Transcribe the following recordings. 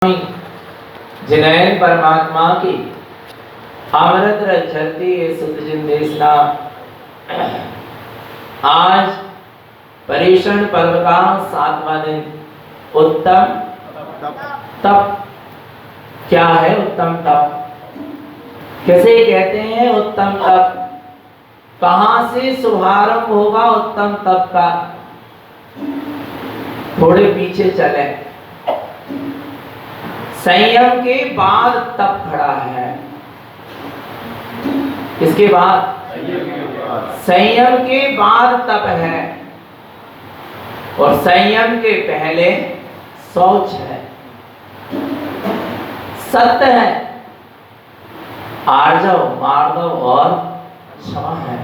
जिनैन परमात्मा की अमृत रचती सुतजिन देशना। आज परीक्षण पर्व का 7वां दिन। उत्तम तप। क्या है उत्तम तप? किसे कहते हैं उत्तम तप? कहां से शुभारंभ होगा उत्तम तप का? थोड़े पीछे चले। संयम के बाद तप खड़ा है। किसके बाद? संयम के बाद तप है। और संयम के पहले शौच है, सत्य है, आर्जव, मार्दव और क्षमा है।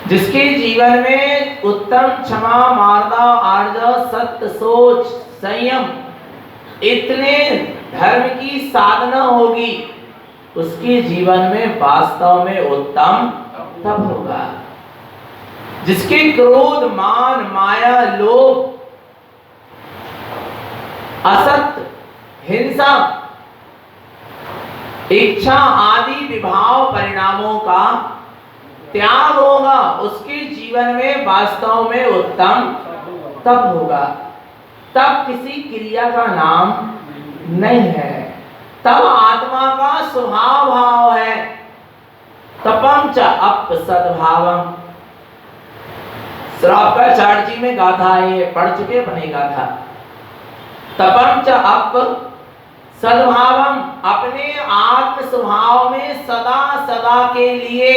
जिसके जीवन में उत्तम, क्षमा, मार्दव, आर्जव, सत्य, सोच, संयम इतने धर्म की साधना होगी, उसके जीवन में वास्तव में उत्तम तप होगा। जिसके क्रोध, मान, माया, लोभ, असत्य, हिंसा, इच्छा आदि विभाव परिणामों का त्याग होगा, उसके जीवन में वास्तव में उत्तम तप होगा। तप किसी क्रिया का नाम नहीं है, तप आत्मा का स्वभाव भाव है। तपम च अप सद्भावम। श्रावकाचार्य जी में गाथा है, पढ़ चुके अपने गाथा। तपम च अप सद्भावम, अपने आत्म स्वभाव में सदा सदा के लिए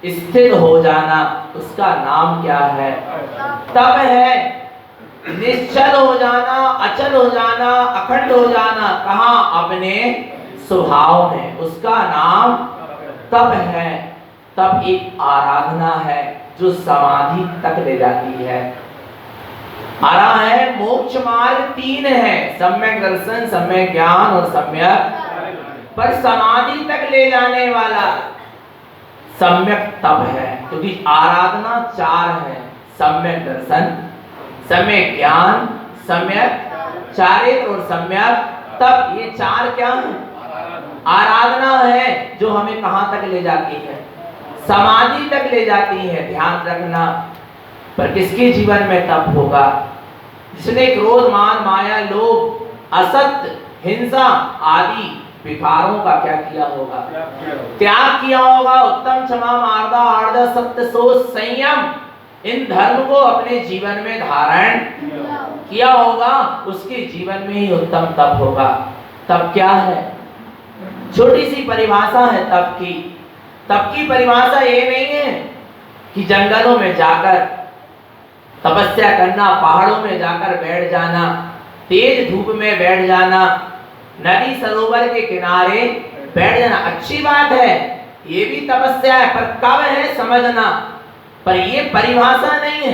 स्थित हो जाना, उसका नाम क्या है? तप है। निश्चल हो जाना, अचल हो जाना, अखंड हो जाना। कहाँ? अपने स्वभाव में, उसका नाम तप है। तप एक आराधना है जो समाधि तक ले जाती है। आरा है मोक्ष मार्ग 3 है, सम्यक दर्शन, सम्यक ज्ञान और सम्यक, पर समाधि तक ले जाने वाला सम्यक तप है। क्योंकि आराधना 4 है, सम्यक दर्शन, सम्यक ज्ञान, सम्यक चारित्र और सम्यक तप। ये 4 क्या है? आराधना है जो हमें कहां तक ले जाती है? समाधि तक ले जाती है। ध्यान रखना। पर किसके जीवन में तप होगा? जिसने क्रोध, मान, माया, लोभ, असत्य, हिंसा आदि विकारों का क्या किया होगा? त्याग किया होगा। उत्तम, क्षमा, मार्दव, आर्जव, सत्य, सोच, संयम, इन धर्म को अपने जीवन में धारण किया होगा, उसके जीवन में ही उत्तम तप होगा। तप क्या है? छोटी सी परिभाषा है तप की। तप की परिभाषा ये नहीं है कि जंगलों में जाकर तपस्या करना, पहाड़ों में जाकर बैठ जाना, तेज धूप में बैठ जाना, नदी सरोवर के किनारे बैठ जाना। अच्छी बात है, ये भी तपस्या है, पर कब है समझना। पर ये परिभाषा नहीं है।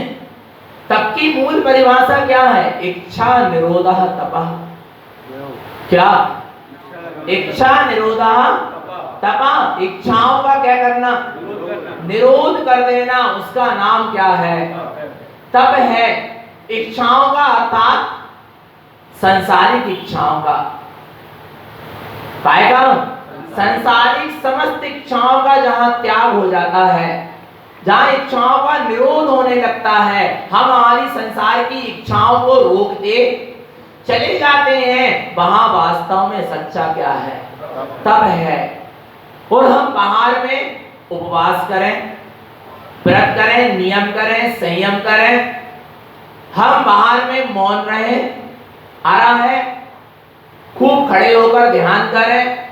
तप की मूल परिभाषा क्या है? इच्छा निरोधः तपः। क्या? इच्छा निरोधः तपः। इच्छाओं का क्या करना? निरोध कर देना, उसका नाम क्या है? तप है। इच्छाओं का अर्थात सांसारिक इच्छाओं का, काय का? सांसारिक समस्त इच्छाओं का जहां त्याग हो जाता है, जहां इच्छाओं का निरोध होने लगता है, हम हमारी संसार की इच्छाओं को रोकते चले जाते हैं, वहां वास्तव में सच्चा क्या है? तप है। और हम बाहर में उपवास करें, व्रत करें, नियम करें, संयम करें, हम बाहर में मौन रहे, आ रहा है, खूब खड़े होकर ध्यान करें,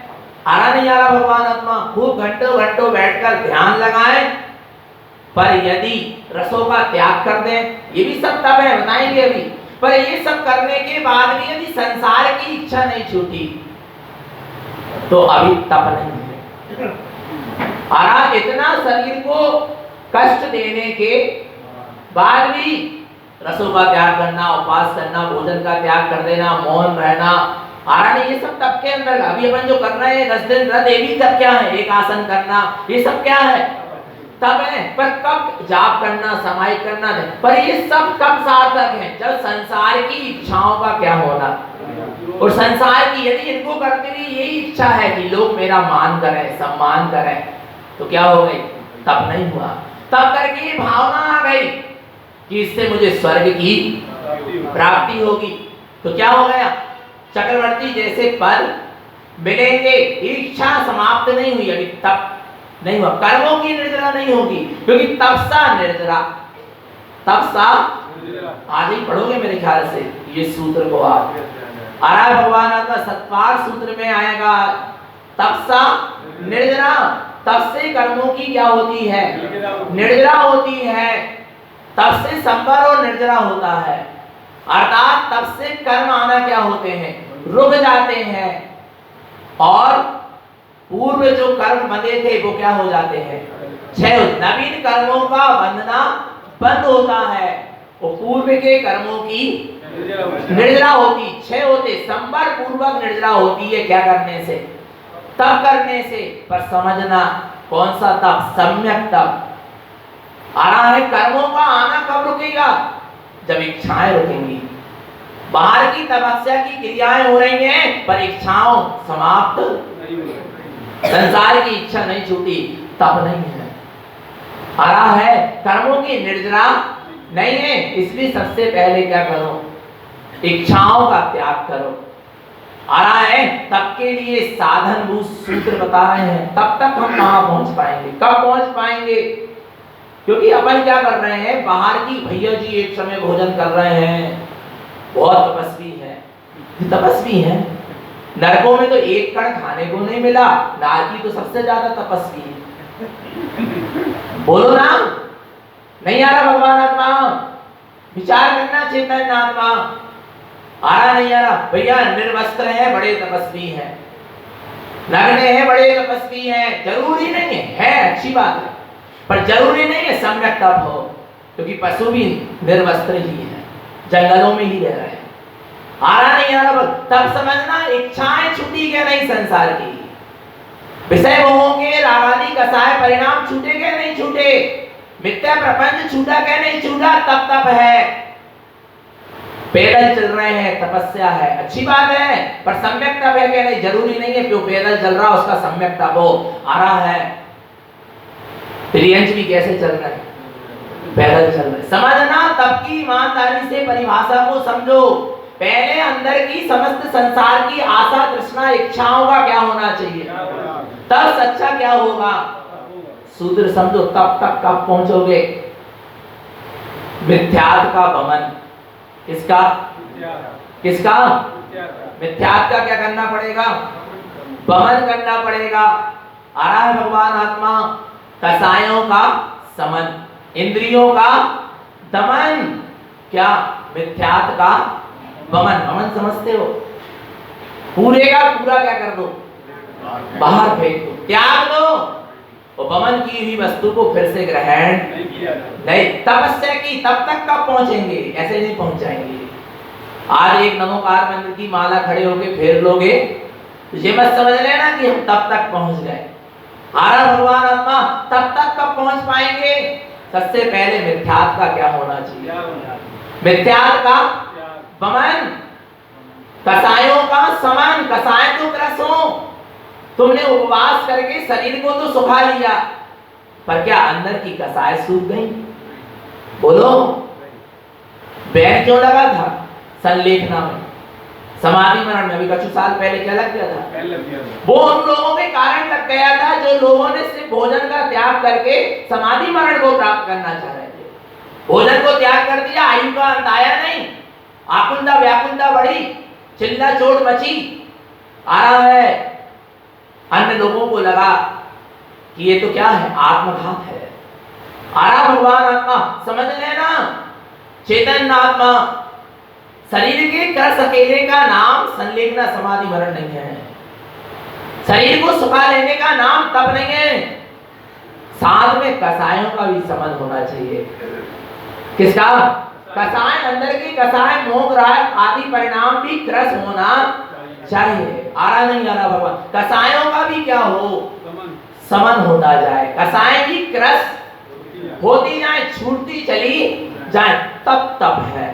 आ रहा नहीं आ रहा भगवान आत्मा, खूब घंटों घंटों बैठकर ध्यान लगाएं, पर यदि रसों का त्याग कर दें, ये भी सब तप है, बताएंगे अभी। पर ये सब करने के बाद भी यदि संसार की इच्छा नहीं छूटी तो अभी तप नहीं है। आरा इतना शरीर को कष्ट देने के बाद भी रसों का त्याग करना, उपवास करना, भोजन का त्याग कर देना, मौन रहना, आरा नहीं, ये सब तप के अंदर। अभी अपन जो कर रहे हैं 10 दिन व्रत, ये भी तप क्या है? एक आसन करना, ये सब क्या है? तब है। पर कब जाप करना, समाहित करना है, पर ये सब कब सार्थक है? जब संसार की इच्छाओं का क्या होना? और संसार की यदि इनको करते हुए यही इच्छा है कि लोग मेरा मान करें, सम्मान करें, तो क्या हो गई? तब नहीं हुआ। तब करके ये भावना आ गई कि इससे मुझे स्वर्ग की प्राप्ति होगी। तो क्या हो गया? चक्रवर्ती जैसे पद मिलेंगे, इच्छा समाप्त नहीं हुई, अभी तप नहीं हुआ, कर्मों की निर्जरा नहीं होगी, क्योंकि तपसा निर्जरा, तपसा आज ही पढ़ोगे मेरे ख्याल से ये सूत्र को आप आरा भगवान का सत्पार सूत्र में आएगा। तपसा निर्जरा, तप से कर्मों की क्या होती है? निर्जरा होती है। तप से संवर और निर्जरा होता है, अर्थात तप से कर्म आना क्या होते हैं? रुक जाते हैं, और पूर्व जो कर्म बंधे थे वो क्या हो जाते हैं? क्षय। नवीन कर्मों का बंधना बंद होता है, और पूर्व के कर्मों की निर्जरा होती, क्षय होते, संवर पूर्वक निर्जरा होती है। क्या करने से? तप करने से। पर समझना कौन सा तप? सम्यक तप। आ रहा है कर्मों का आना कब रुकेगा? जब इच्छाएं रुकेंगी। बाहर की तपस्या की क्रियाएं हो रही हैं, पर इच्छाओं समाप्त, संसार की इच्छा नहीं छूटी, तब नहीं है। आ रहा है कर्मों की निर्जरा नहीं है, इसलिए सबसे पहले क्या करो? इच्छाओं का त्याग करो। आ रहा है तब के लिए साधनभूत सूत्र बता रहे हैं। तब तक हम कहां पहुंच पाएंगे? कब पहुंच पाएंगे? क्योंकि अपन क्या कर रहे हैं? बाहर की भैया जी एक समय भोजन कर रहे हैं, बहुत तपस्वी है, तपस्वी है। नरकों में तो एक कण खाने को नहीं मिला, नारकी तो सबसे ज्यादा तपस्वी है। बोलो ना, नहीं आ रहा भगवान आत्मा? विचार करना चेतन आत्मा। आ रहा नहीं आ रहा? भैया निर्वस्त्र है, बड़े तपस्वी हैं, नग्ने हैं, बड़े तपस्वी हैं। जरूरी नहीं है, अच्छी बात है, पर जरूरी नहीं है सम्यक तप हो, क्योंकि पशु भी निर्वस्त्र ही है, जंगलों में ही रह रहे हैं। आ रहा नहीं आ रहा? तब समझना इच्छाएं छूटी क्या नहीं? संसार की विषय मोहों के रागादि कसाय परिणाम छूटे क्या नहीं छूटे? मिथ्या प्रपंच छूटा क्या नहीं छूटा? तब तप है। पैदल चल रहे हैं, तपस्या है, अच्छी बात है, पर सम्यक तप है क्या नहीं? जरूरी नहीं है कि वो पैदल चल रहा उसका सम्यक तप हो। आ रहा है प्रियंश भी कैसे चल रहा है? पैदल चल रहे। समझना तब की ईमानदारी से परिभाषा को समझो। पहले अंदर की समस्त संसार की आशा तृष्णा इच्छाओं का क्या होना चाहिए? तब सच्चा क्या होगा? सूत्र समझो। तब तक कब पहुंचोगे? मिथ्यात्व का भमन। किसका? किसका? मिथ्यात्व का क्या करना पड़ेगा? भमन करना पड़ेगा। आ रहा है भगवान आत्मा। कसायों का समन, इंद्रियों का दमन, क्या? मिथ्यात्व का भमन। भमन समझते हो? पूरे का पूरा क्या कर दो? बाहर फेंक दो, त्याग दो, और भमन की हुई वस्तु को फिर से ग्रहण नहीं। तपस्या की तब तक कब पहुंचेंगे? ऐसे नहीं पहुंच जाएंगे। आज एक नमोकार मंत्र की माला खड़े होके फेर लोगे तो ये मत समझ लेना कि हम तब तक पहुंच गए। आरा भगवान आत्मा तब तक कब पहुंच पाएंगे? सबसे पहले मिथ्यात्व का क्या होना चाहिए? मिथ्यात्व का भमन, कसायों का समन। कसाय तो क्रस हो, तुमने उपवास करके शरीर को तो सुखा लिया, पर क्या अंदर की कसाय सूख गई? बोलो, बैन क्यों लगा था? संलेखना में, समाधि मरण में। अभी कुछ साल पहले क्या लग गया था? वो उन लोगों के कारण लग गया था जो लोगों ने सिर्फ भोजन का त्याग करके समाधि मरण को प्राप्त करना चाह रहे थे। भोजन को त्याग कर दिया, आयु का अंत आया नहीं, आकुंदा व्याकुंदा बढ़ी, चिल्ला चोट मची। आ रहा है अन्य लोगों को लगा कि ये तो क्या है? आत्मघात है। आ रहा भगवान आत्मा, समझ लेना चेतन आत्मा। शरीर के कर सकेले का नाम संलेखना समाधि मरण नहीं है। शरीर को सुखा लेने का नाम तब नहीं है। साथ में कसायों का भी समझ होना चाहिए। किसका? कसाय, अंदर की कसाय, मोह राग आदि परिणाम भी क्रस होना चाहिए। आ रहा नहीं आ रहा भगवान? कसायों का भी क्या हो? समन होता जाए, कसाय भी क्रस होती जाए, छूटती चली जाए, तब तब है।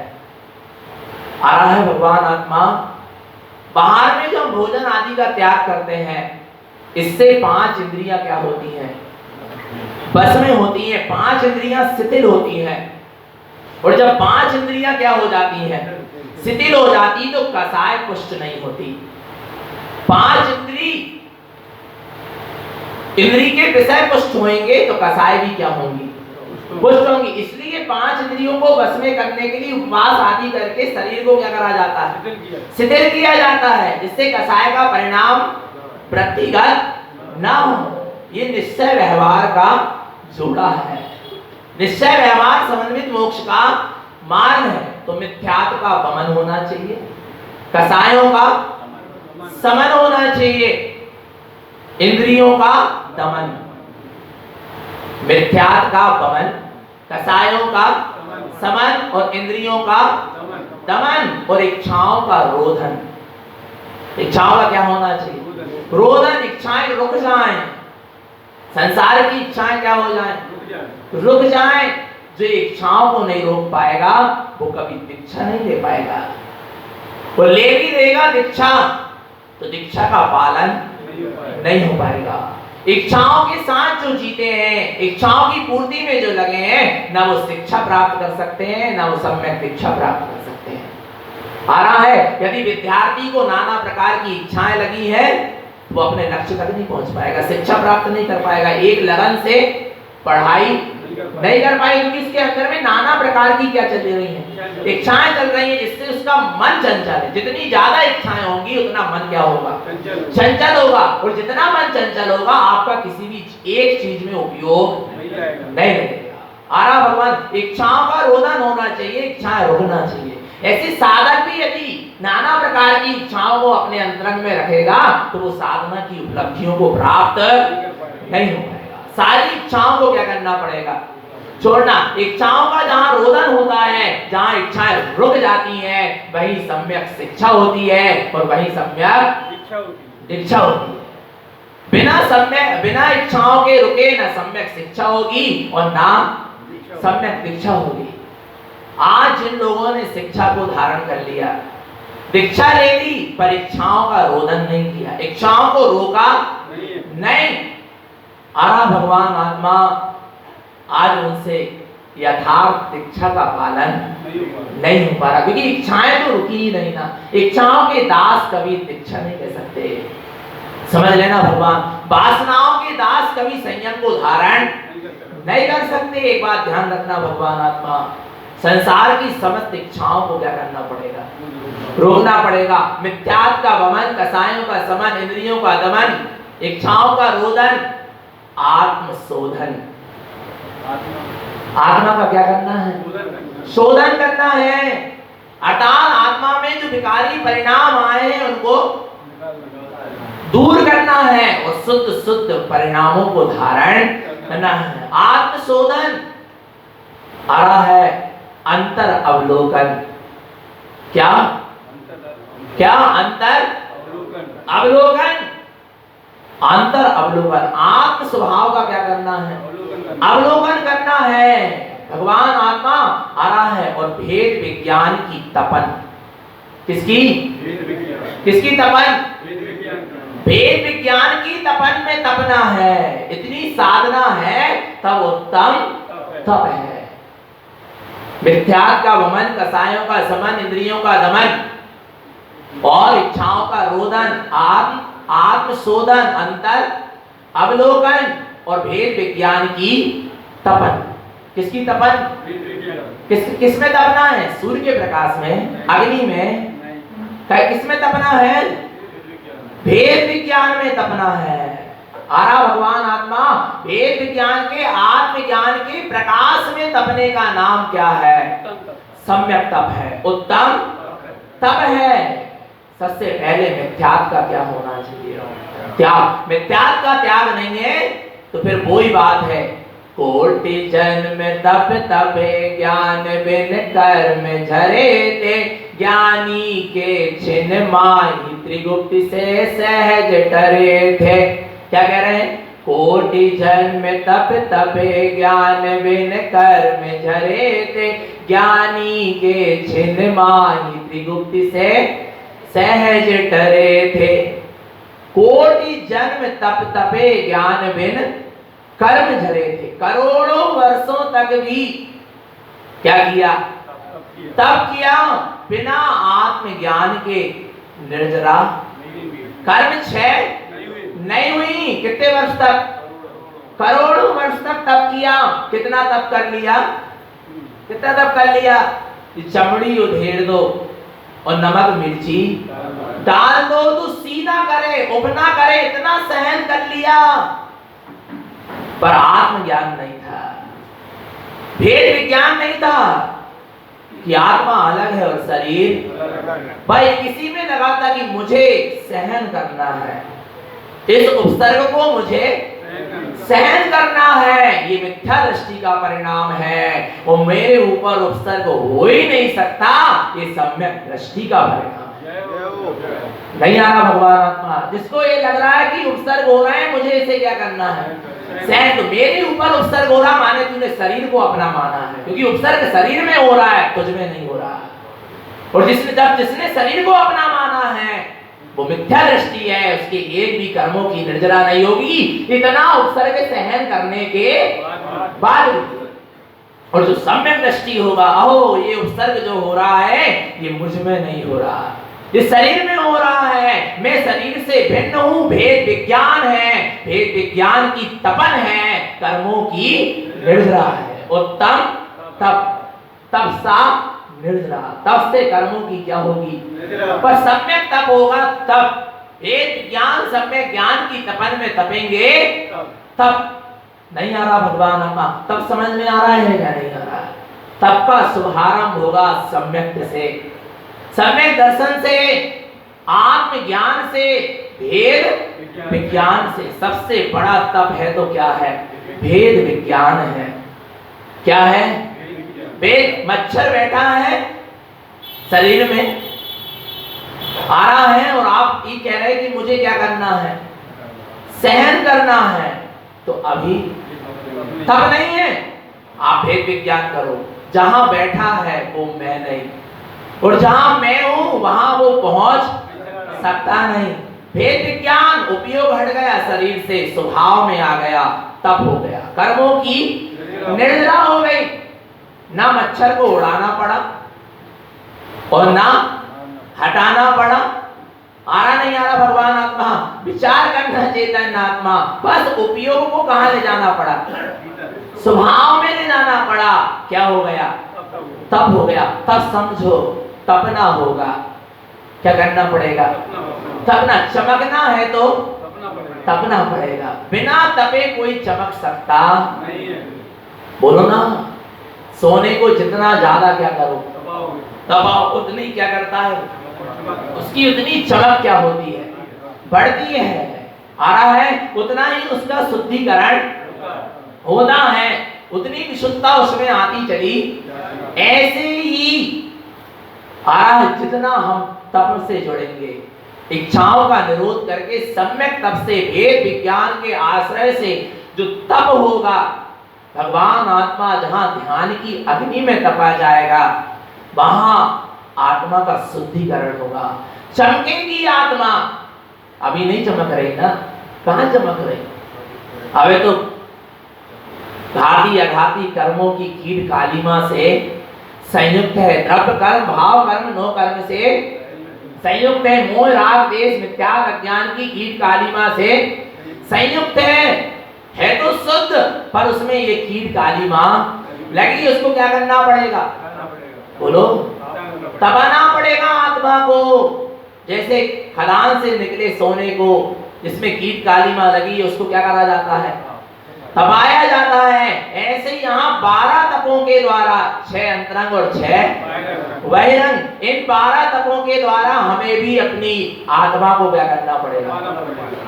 आ रहा है भगवान आत्मा। बाहर में जो हम भोजन आदि का त्याग करते हैं, इससे 5 इंद्रियां क्या होती हैं? बस में होती हैं, 5 इंद्रियां शिथिल होती हैं। और जब 5 इंद्रियां क्या हो जाती हैं? शिथिल हो जाती, तो कसाय पुष्ट नहीं होती। 5 इंद्री के विषय पुष्ट होंगे तो कसाय भी क्या होंगी? पुष्ट होंगी। इसलिए 5 इंद्रियों को वश में करने के लिए उपवास आदि करके शरीर को क्या करा जाता है? शिथिल किया जाता है, जिससे कसाय का परिणाम वृत्तिगत ना हो। ये निश्चय व्यवहार का जोड़ा है। निश्चय व्यवहार समन्वित मोक्ष का मार्ग है। तो मिथ्यात्व का दमन होना चाहिए, कसायों का समन होना चाहिए, इंद्रियों का दमन, मिथ्यात्व का दमन, कसायों का समन और इंद्रियों का दमन और इच्छाओं का रोधन। इच्छाओं का क्या होना चाहिए? रोधन। इच्छाएं रुक जाएं, संसार की इच्छाएं क्या हो जाएं? रुक जाएं। जो इच्छाओं को नहीं रोक पाएगा वो कभी दीक्षा नहीं ले पाएगा। वो ले भी देगा दीक्षा तो दीक्षा का पालन नहीं हो पाएगा। इच्छाओं के साथ जो जीते हैं, इच्छाओं की पूर्ति में जो लगे हैं, ना वो शिक्षा प्राप्त कर सकते हैं, ना वो सम्यक दीक्षा प्राप्त कर सकते हैं। आ रहा है, यदि विद्यार्थी को नाना प्रकार की इच्छाएं लगी है, वो अपने लक्ष्य तक नहीं पहुंच पाएगा, शिक्षा प्राप्त नहीं कर पाएगा, एक लगन से पढ़ाई नहीं कर पाएगा, क्योंकि इसके अंदर में नाना प्रकार की क्या चल रही हैं? इच्छाएं चल रही हैं, जिससे उसका मन चंचल है। जितनी ज्यादा इच्छाएं होंगी उतना मन क्या होगा? चंचल होगा। और जितना मन चंचल होगा, आपका किसी भी एक चीज में उपयोग नहीं लगेगा। आरा भगवान, इच्छाओं का रोधन होना चाहिए, इच्छाएं रोकना चाहिए। ऐसे साधक भी यदि नाना प्रकार की इच्छाओं को अपने अंतरंग में रखेगा तो वो साधना की उपलब्धियों को प्राप्त नहीं हो पाएगा। सारी इच्छाओं को क्या करना पड़ेगा? छोड़ना। इच्छाओं का जहां रोधन होता है, जहां इच्छाएं रुक जाती हैं, वही सम्यक शिक्षा होती है और वही सम्यक दीक्षा होती है। बिना इच्छाओं के रुके न सम्यक शिक्षा होगी और ना सम्यक दीक्षा होगी। आज जिन लोगों ने शिक्षा को धारण कर लिया, दीक्षा ले ली, पर इच्छाओं का रोधन नहीं किया, इच्छाओं को रोका नहीं, आरा भगवान आत्मा आज उनसे यथार्थ दीक्षा का पालन नहीं हो पा रहा, क्योंकि इच्छाएं तो रुकी ही नहीं ना। इच्छाओं के दास कभी दीक्षा नहीं ले सकते। समझ लेना भगवान, वासनाओं के दास कभी संयम को धारण नहीं कर सकते। एक बात ध्यान रखना भगवान आत्मा, संसार की समस्त इच्छाओं को क्या करना पड़ेगा? रोकना पड़ेगा। मिथ्यात्व का दमन, कसायों का समन, इंद्रियों का दमन, इच्छाओं का रोधन, आत्मशोधन। आत्मा का क्या करना है? शोधन करना है। अर्थात आत्मा में जो विकारी परिणाम आए हैं उनको दूर करना है और शुद्ध परिणामों को धारण करना है। आत्मशोधन। आ रहा है अंतर अवलोकन। क्या क्या? अंतर अवलोकन। अंतर अवलोकन, आत्म स्वभाव का क्या करना है? अवलोकन करना है। भगवान आत्मा आ रहा है और भेद विज्ञान की तपन। किसकी? किसकी तपन? भेद विज्ञान की तपन में तपना है। इतनी साधना है तब उत्तम तप है। मिथ्यात्व का दमन, कसायों का समन, इंद्रियों का दमन और इच्छाओं का रोधन, आत्मशोधन, अंतर अवलोकन और भेद विज्ञान की तपन। किसकी तपन? किसमें तपना है? सूर्य के प्रकाश में, अग्नि में? किसमें तपना है? भेद विज्ञान में तपना है। आरा भगवान आत्मा भेद विज्ञान के, आत्मज्ञान के प्रकाश में तपने का नाम क्या है? सम्यक तप है, उत्तम तप है। सबसे पहले मिथ्यात्व का क्या होना चाहिए? त्याग। मिथ्यात्व का त्याग नहीं है तो फिर वही बात है, कोटि जन्म तप तपे ज्ञान बिन कर्म झरे थे, ज्ञानी के छिन्न माही त्रिगुप्त से सहज डरे थे। क्या कह रहे हैं? कोटि जन्म तप तपे ज्ञान बिन कर्म झरे थे, ज्ञानी के छिन्न माही त्रिगुप्त से सहज टरे थे। कोटि जन्म तप तपे ज्ञान बिन कर्म झरे थे। करोड़ों वर्षों तक भी क्या किया? तप किया, बिना आत्मज्ञान के निर्जरा। कर्म क्षय नहीं हुई। कितने वर्ष तक? करोड़ों वर्ष तक तप किया। कितना तप कर लिया? कितना तप कर लिया? चमड़ी उधेड़ दो और नमक मिर्ची डाल दो तो सीधा करे, उबना करे, इतना सहन कर लिया, पर आत्मज्ञान नहीं था, भेद विज्ञान नहीं था कि आत्मा अलग है और शरीर। भाई किसी में लगा था कि मुझे सहन करना है, इस उपसर्ग को मुझे सहन करना है, ये मिथ्या दृष्टि का परिणाम है और मेरे ऊपर उपसर्ग हो ही नहीं सकता, ये सम्यक दृष्टि का परिणाम है। नहीं आ रहा भगवान आत्मा। जिसको ये लग रहा है कि उपसर्ग हो रहा है, मुझे इसे क्या करना है? सहन। तो मेरे ऊपर उपसर्ग हो रहा माने तूने शरीर को अपना माना है, क्योंकि उपसर्ग शरीर में हो रहा है, तुझ में नहीं हो रहा। और जिसने शरीर को अपना माना है वो मिथ्या दृष्टि है, उसके एक भी कर्मों की निर्जरा नहीं होगी, इतना उपसर्ग सहन करने के बाद। और जो सम्यक दृष्टि होगा, अहो ये उपसर्ग जो हो रहा है ये मुझ में नहीं हो रहा, ये शरीर में हो रहा है, मैं शरीर से भिन्न हूं, भेद विज्ञान है, भेद विज्ञान की तपन है, कर्मों की निर्जरा है। और तब सा निर्जरा, तब से कर्मों की क्या होगी? पर सम्यक तप होगा तब। एक ज्ञान सम्यक ज्ञान की तपन में तपेंगे तब। नहीं आ रहा भगवान आत्मा? तब समझ में आ रहा है क्या? नहीं आ रहा। तब का शुभारंभ होगा सम्यक से, सम्यक दर्शन से, आत्मज्ञान से, भेद विज्ञान से। सबसे बड़ा तप है तो क्या है? भेद विज्ञान है। क्या है? भेद। मच्छर बैठा है शरीर में, आ रहा है और आप ये कह रहे हैं कि मुझे क्या करना है? सहन करना है। तो अभी तब नहीं है। आप भेद विज्ञान करो, जहां बैठा है वो मैं नहीं, और जहां मैं हूं वहां वो पहुंच सकता नहीं। भेद विज्ञान उपयोग हट गया शरीर से, स्वभाव में आ गया, तब हो गया, कर्मों की निर्जरा हो गई। ना मच्छर को उड़ाना पड़ा और ना हटाना पड़ा। आ रहा नहीं आ रहा भगवान आत्मा? विचार करना चेतन आत्मा। बस उपयोग को कहां ले जाना पड़ा? स्वभाव में ले जाना पड़ा। क्या हो गया? तब हो गया। तब समझो तपना होगा। क्या करना पड़ेगा? तपना। चमकना है तो तपना पड़ेगा। बिना तपे कोई चमक सकता नहीं है। बोलो ना, सोने को जितना ज्यादा क्या करो दबाओ, उतनी क्या करता है? उसकी उतनी चमक क्या होती है? बढ़ती है। आ रहा है? उतना ही उसका शुद्धिकरण होना है, उतनी विशुद्धता उसमें आती चली। ऐसे ही आ रहा है, जितना हम तप से जुड़ेंगे, इच्छाओं का निरोध करके सम्यक तप से, भेद विज्ञान के आश्रय से जो तप होगा, भगवान आत्मा जहां ध्यान की अग्नि में तपा जाएगा, वहां आत्मा का शुद्धिकरण होगा। चमकेगी आत्मा। अभी नहीं चमक रही ना? कहां चमक रही? अबे तो घाती अघाती कर्मों की कीट कालिमा से संयुक्त है। द्रव्य कर्म, भाव कर्म, नो कर्म से संयुक्त है। मोह राग देश मिथ्या अज्ञान की कीट कालिमा से संयुक्त है तो शुद्ध, पर उसमें ये कीट कालिमा लगी। उसको क्या करना पड़ेगा? बोलो, तपाना पड़ेगा आत्मा को। जैसे खदान से निकले सोने को जिसमें कीट कालिमा लगी, उसको क्या करा जाता है? तपाया जाता है। ऐसे ही यहाँ 12 तपों के द्वारा, 6 अंतरंग और 6 बहिरंग, इन 12 तपों के द्वारा हमें भी अपनी आत्मा को क्या करना पड़ेगा?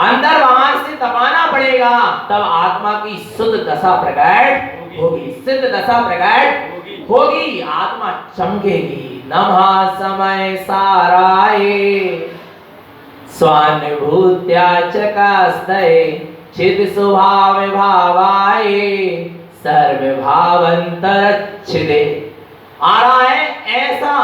अंदर बाहर से तपाना पड़ेगा, तब आत्मा की शुद्ध दशा प्रकट होगी, सिद्ध दशा प्रकट होगी, आत्मा चमकेगी। नमः समय साराये स्वानुभूत्या चकास्तये चिद स्वभाव भावाये सर्व भावंतरच्छिदे। आ रहा है ऐसा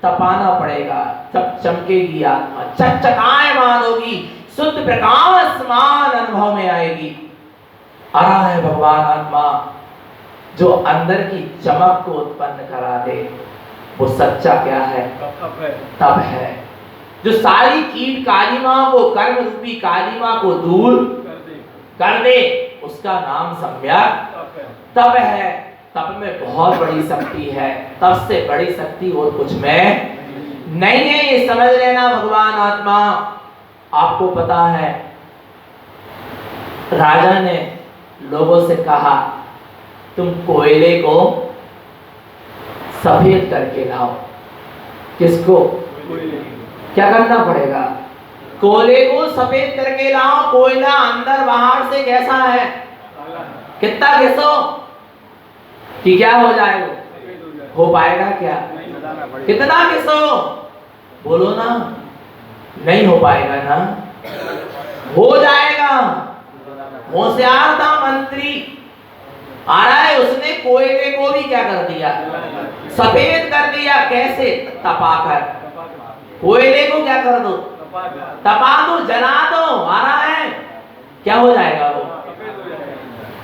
तपाना पड़ेगा, तब चमकेगी आत्मा, चकचकायमान होगी, शुद्ध प्रकाशमान अनुभव में आएगी। आ रहा है भगवान आत्मा जो अंदर की चमक को उत्पन्न करा दे, वो सच्चा क्या है? तप है। जो सारी कीट कालिमा को, कर्म रूपी कालिमा को दूर कर दे, उसका नाम सम्यक तप है। तप में बहुत बड़ी शक्ति है, तप से बड़ी शक्ति और कुछ में नहीं है, ये समझ लेना भगवान आत्मा। आपको पता है राजा ने लोगों से कहा तुम कोयले को सफेद करके लाओ। किसको? क्या करना पड़ेगा? कोयले को सफेद करके लाओ। कोयला अंदर बाहर से कैसा है? कितना घिसो कि क्या हो जाएगा? हो पाएगा क्या? कितना घिसो? बोलो ना, नहीं हो पाएगा ना? हो जाएगा। होशियार था मंत्री, आ रहा है, उसने कोयले को भी क्या कर दिया? सफेद कर दिया। कैसे? तपाकर। कोयले को क्या कर दो? तपा दो, जला दो। आ रहा है, क्या हो जाएगा वो?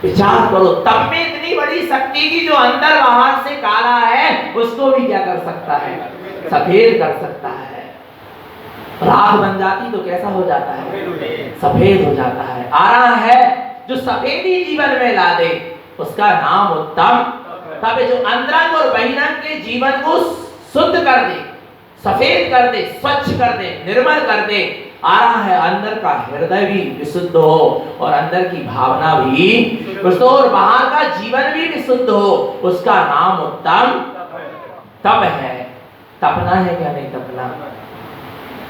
विचार करो, तब में इतनी बड़ी शक्ति की जो अंदर बाहर से काला है उसको भी क्या कर सकता है? सफेद कर सकता है। राख बन जाती तो कैसा हो जाता है? सफेद हो जाता है। आ रहा है, जो सफेदी जीवन में ला दे उसका नाम उत्तम तब जो अंतरंग और बहिरंग के जीवन को शुद्ध कर दे, सफेद कर दे, स्वच्छ कर दे, निर्मल कर दे। आ रहा है, अंदर का हृदय भी विशुद्ध हो और अंदर की भावना भी विशुद्ध हो और बाहर का जीवन भी विशुद्ध हो, उसका नाम उत्तम तप है। तपना है क्या? नहीं तपना?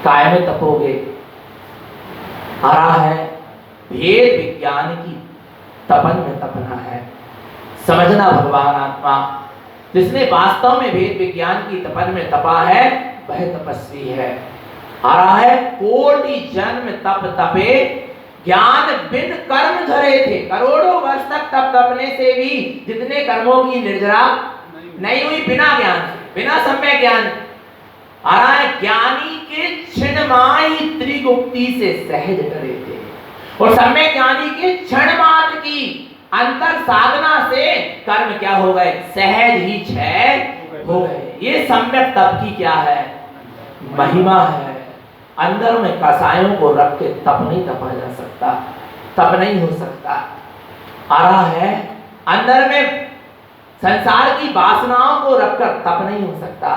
काय में तपोगे? आ रहा है, भेद विज्ञान की तपन में तपना है। समझना भगवान आत्मा, जिसने वास्तव में भेद विज्ञान की तपन में तपा है वह तपस्वी है। आ रहा है, कोटि जन्म तप तपे ज्ञान बिन कर्म धरे थे। करोड़ों वर्ष तक तप तपने से भी जितने कर्मों की निर्जरा नहीं हुई, बिना ज्ञान, बिना सम्यक ज्ञान। आ रहा है, ज्ञानी के क्षणमाई त्रिगुप्ति से सहज डरे थे और सम्यक ज्ञानी के क्षण मात्र की अंतर साधना से कर्म क्या हो गए? सहज ही क्षय हो गए। ये सम्यक तप की क्या है? महिमा है। अंदर में कसायों को रख के तप नहीं तपा जा सकता, तप नहीं हो सकता। आ रहा है, अंदर में संसार की वासनाओं को रखकर तप नहीं हो सकता,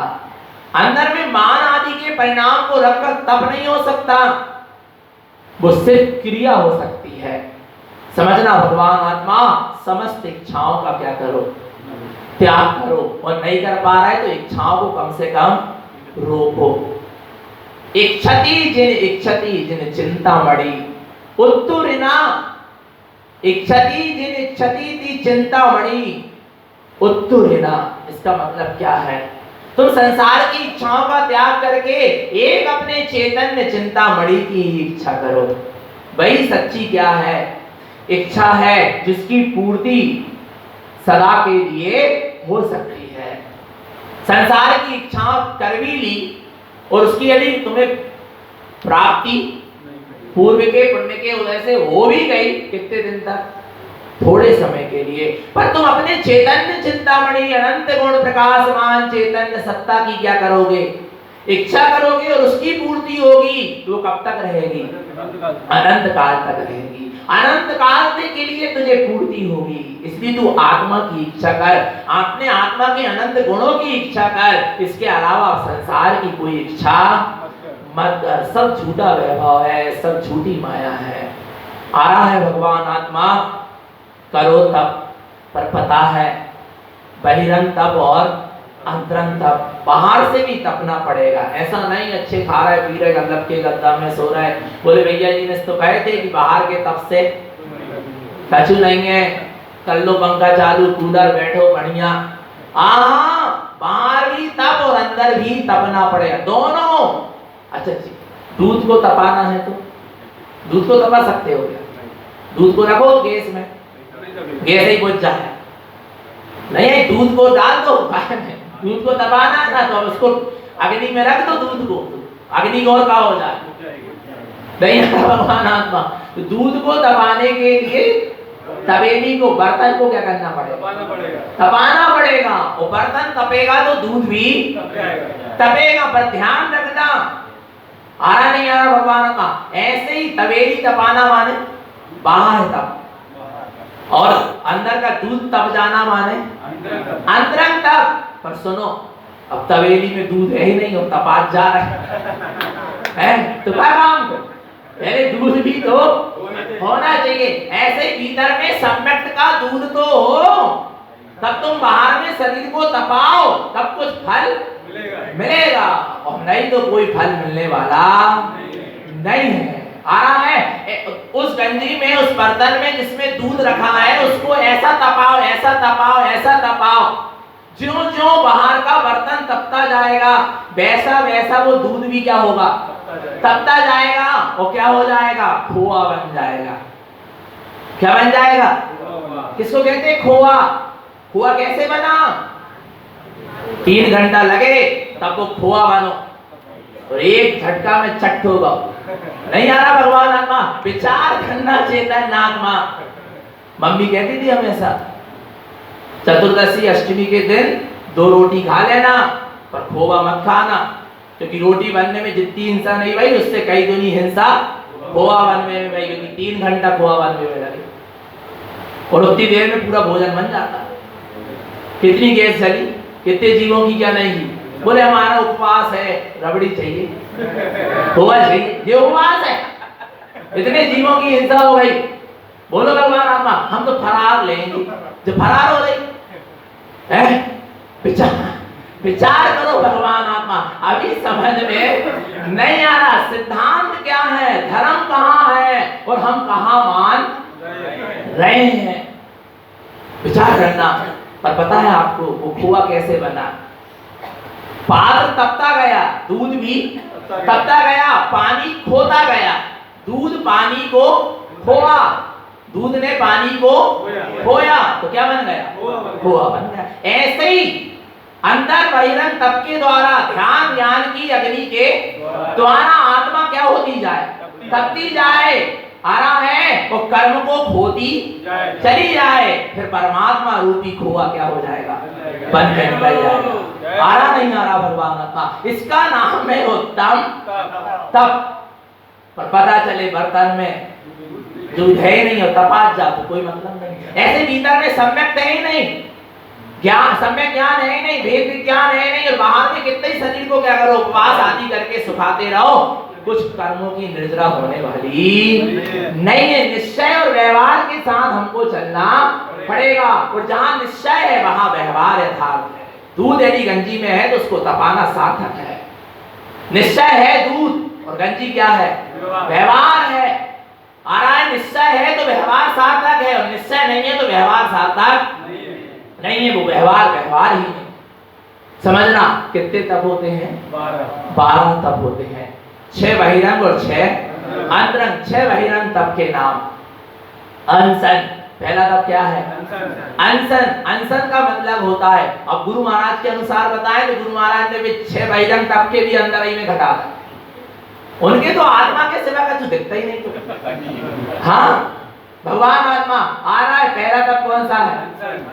अंदर में मान आदि के परिणाम को रखकर तप नहीं हो सकता। वो सिर्फ क्रिया हो सकती है। समझना भगवान आत्मा, समस्त इच्छाओं का क्या करो? त्याग करो। और नहीं कर पा रहा है तो इच्छाओं को कम से कम रोको। इच्छति जिन चिंता मड़ी उत्तुरिना। इच्छति जिन इच्छति ती चिंता मड़ी उत्तुरिना। इसका मतलब क्या है? तुम संसार की इच्छाओं का त्याग करके एक अपने चैतन्य चिंता मणि की इच्छा करो। वही सच्ची क्या है? इच्छा है जिसकी पूर्ति सदा के लिए हो सकती है। संसार की इच्छा कर भी ली और उसकी यदि तुम्हें प्राप्ति पूर्व के पुण्य के उदय से हो भी गई, कितने दिन तक? थोड़े समय के लिए। पर तुम अपने चैतन्य चिंतामणि अनंत गुण प्रकाशमान चैतन्य सत्ता की क्या करोगे? इच्छा करोगे और उसकी पूर्ति होगी। तो वो कब तक रहेगी? अनंत काल तक रहेगी। अनंत काल के लिए तुझे पूर्ति होगी। इसलिए तू आत्मा की इच्छा कर, अपने आत्मा के अनंत गुणों की इच्छा कर। इसके अलावा संसार की कोई इच्छा मत कर। सब झूठा वैभव है, सब झूठी माया है। आ रहा है भगवान आत्मा, करो तप, पर पता है बहिरंग तप और अंतरंग तप। बाहर से भी तपना पड़ेगा। ऐसा नहीं अच्छे खा रहा है, पी रहे, गल्लब के गद्दा में सो रहा है। बोले भैया जी ने तो कहे थे कि बाहर के तप से कछु नहीं है, कर लो पंखा चालू, कूलर, बैठो बढ़िया। बाहर भी तप और अंदर भी तपना पड़ेगा, दोनों। अच्छा जी, दूध को तपाना है तो दूध को तपा सकते हो क्या? दूध को रखो गैस में, गैस ही बुझ जाए। नहीं, दूध को डाल दो, दूध को दबाना था तो उसको अग्नि में रख दो दूध को, अग्नि गौर का हो जाए नहीं भगवान आत्मा। तो दूध को दबाने के लिए तवेली को, बर्तन को क्या करना पड़ेगा? तपाना पड़ेगा। और बर्तन तपेगा तो दूध भी तपेगा। पर ध्यान रखना, आ रहा नहीं आ रहा भगवान का? ऐसे ही तवेली तपाना माने बाहर तप, और अंदर का दूध तप जाना माने अंदरंग तप। पर सुनो, अब तवेली में दूध है ही नहीं और तपात जा रहा है तो क्या काम कर? पहले दूध भी तो होना चाहिए। ऐसे भीतर में सम्यक्त का दूध तो हो, तब तुम बाहर में शरीर को तपाओ, तब कुछ फल मिलेगा। और नहीं तो कोई फल मिलने वाला नहीं है। आ रहा है उस गंजी में, उस बर्तन में जिसमें दूध रखा है, उसको ऐसा तपाओ, ऐसा तपाओ, ऐसा तपाओ। ज्यों ज्यों बाहर का बर्तन तपता जाएगा, वैसा वैसा वो दूध भी क्या होगा? तपता जाएगा। और क्या हो जाएगा? खोआ बन जाएगा। क्या बन जाएगा? किसको कहते हैं? खोआ। खोआ कैसे बना? 3 घंटा लगे तब वो खोआ बनो, और एक झटका में चट होगा। नहीं आ रहा भगवान आत्मा? विचार करना चेतन आत्मा। मम्मी कहती थी हमेशा, चतुर्दशी अष्टमी के दिन 2 रोटी खा लेना, पर खोवा मत खाना, क्योंकि रोटी बनने में जितनी हिंसा नहीं भाई, उससे कई गुनी हिंसा खोवा बनने में भाई, क्योंकि 3 घंटा खोवा बनने में लगे और उतनी देर में पूरा भोजन बन जाता। कितनी गैस चली, कितने जीवों की क्या नहीं की। बोले हमारा उपवास है, रबड़ी चाहिए, खोवा चाहिए, ये उपवास है। इतने जीवों की हिंसा हो गई। बोलो भगवान आत्मा, हम तो फरार लेंगे। जो फरार हो गई विचार करो भगवान आत्मा। अभी समझ में नहीं आ रहा सिद्धांत क्या है, धर्म कहाँ है और हम कहाँ मान रहे हैं। विचार करना। पर पता है आपको वो खोआ कैसे बना? पात्र तपता गया, दूध भी तपता गया, पानी खोता गया, दूध पानी को खोआ, दूध ने पानी को खोया, तो क्या बन गया? खोआ बन गया। ऐसे ही अंदर बहिरंग तप के द्वारा, ध्यान ज्ञान की अग्नि के द्वारा आत्मा क्या होती जाए? तपती जाए। आ रहा है वो कर्म को खोती चली जाए, फिर परमात्मा रूपी खोआ क्या हो जाएगा? बन के निकल जाएगा। आ रहा नहीं आ रहा भगवान आत्मा? इसका नाम है उत्तम तप। पर पता चले बर्तन में दूध है ही नहीं और तपात जा तो कोई मतलब नहीं। ऐसे भीतर में सम्यक है ही नहीं, ज्ञान, सम्यक ज्ञान है ही नहीं, वेद विज्ञान है ही नहीं, और बाहर में कितने शरीर को क्या करो, उपवास आदि करके सुखाते रहो, कुछ कर्मों की निर्जरा होने वाली नहीं है। निश्चय और व्यवहार के साथ हमको चलना पड़ेगा, और जहां निश्चय है वहां व्यवहार यथार्थ है। दूध यदि गंजी में है तो उसको तपाना सार्थक है। निश्चय है दूध और गंजी क्या है? व्यवहार है। आ रहा है निश्चय है तो व्यवहार सार्थक है, और निश्चय नहीं है तो व्यवहार सार्थक नहीं है। वो व्यवहार व्यवहार ही नहीं। समझना कितने तप होते हैं? 12 तप होते हैं। 6 बहिरंग और 6 अंतरंग। 6 बहिरंग तप के नाम। अनशन, पहला तप क्या है? अनशन। अनशन का मतलब होता है, अब गुरु महाराज के अनुसार बताएं तो गुरु महाराज ने भी 6 बहिरंग तप के भी अंदर ही में घटा दिया। उनके तो आत्मा के सिवा का कुछ दिखता ही नहीं तो। हाँ, भगवान आत्मा आ रहा है। पहला तप कौन सा है?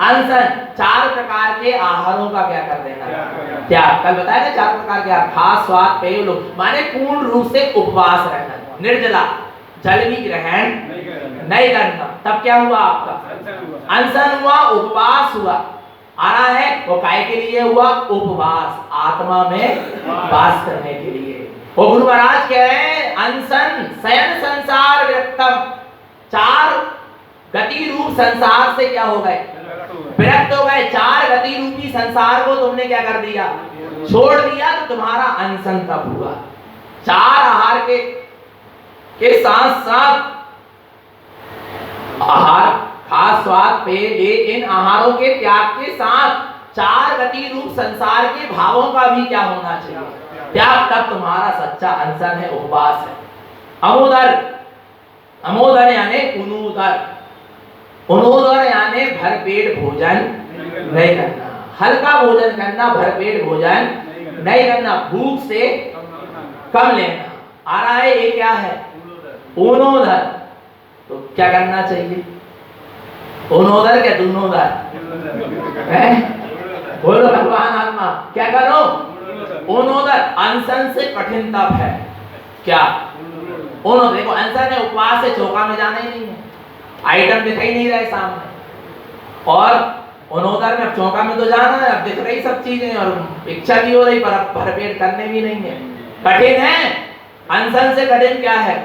अनशन। 4 प्रकार के आहारों का क्या कर देना? त्याग। कल बताया ना 4 प्रकार के आहार, खास, स्वाद, पेय, लोभ, माने पूर्ण रूप से उपवास रहना, निर्जला, जल भी ग्रहण नहीं करना। तब क्या हुआ आपका? अनशन हुआ, उपवास हुआ। आ रहा है वो काय के लिए हुआ? उपवास, आत्मा में वास करने के लिए। वो गुरु महाराज कह रहे हैं अनशन शयन संसार विरक्तम। 4 गति रूप संसार से क्या हो गए? विरक्त हो गए। 4 गति रूपी संसार को तुमने क्या कर दिया? छोड़ दिया, तो तुम्हारा अनशन तब हुआ। 4 आहार के साथ साथ आहार, खास, स्वाद, पेय, इन आहारों के त्याग के साथ 4 गति रूप संसार के भावों का भी क्या होना चाहिए? त्याग। तब तुम्हारा सच्चा अनशन है, उपवास है। अमोदर, अमोदर यानी उनोदर, उनोदर यानी भरपेट भोजन नहीं करना, हल्का भोजन करना, भरपेट भोजन नहीं करना, भूख से कम लेना। आ रहा है, ये क्या है? ऊनोदर। तो क्या करना चाहिए? ऊनोदर क्या दूनोदर? बोलो भगवान आत्मा, क्या करो? ऊनोदर। अनशन से कठिन तप है क्या? ऊनोदर। देखो अनशन है, उपवास से चौका में जाना ही नहीं है, आइटम दिखाई नहीं रहे सामने। और ऊनोदर में चौका में तो जाना है, अब दिख रही सब चीजें और इच्छा भी हो रही, पर अब भरपेट करने भी नहीं है, कठिन है। अनशन से कठिन क्या है?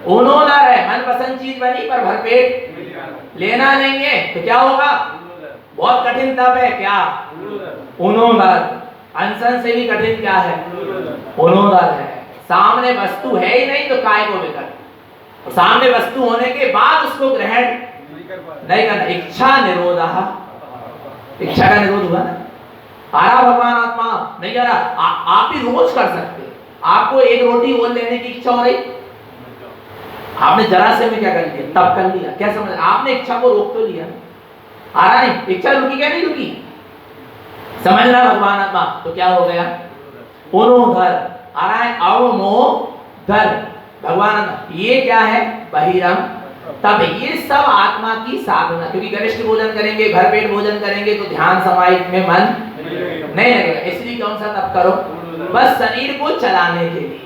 ऊनोदर है। मनपसंद चीज बनी पर भरपेट लेना नहीं है, तो क्या होगा? बहुत कठिन तप है क्या? ऊनोदर। अनशन से भी कठिन क्या है? ऊनोदर है। सामने वस्तु है ही नहीं तो काय को विकल्प, और सामने वस्तु होने के बाद उसको ग्रहण नहीं करना। इच्छा निरोधः। इच्छा का निरोध हुआ ना। आ रहा भगवान आत्मा? नहीं आ रहा। आप भी रोज कर सकते। आपको एक रोटी और लेने की इच्छा हो रही, आपने जरा से में क्या कर लिया? तब कर लिया। क्या समझ? आपने इच्छा को रोक तो लिया। आ रहा नहीं, इच्छा रुकी क्या? नहीं रुकी। समझ रहा भगवान आत्मा? तो क्या हो गया? ऊनोदर। आ रहा है अवमोदर। भगवान आत्मा ये क्या है? बहिरम तब। ये सब आत्मा की साधना, क्योंकि गरिष्ठ भोजन करेंगे, भरपेट भोजन करेंगे तो ध्यान समाहित में मन नहीं लगेगा। इसलिए कौन सा तप करो? बस शरीर को चलाने के लिए,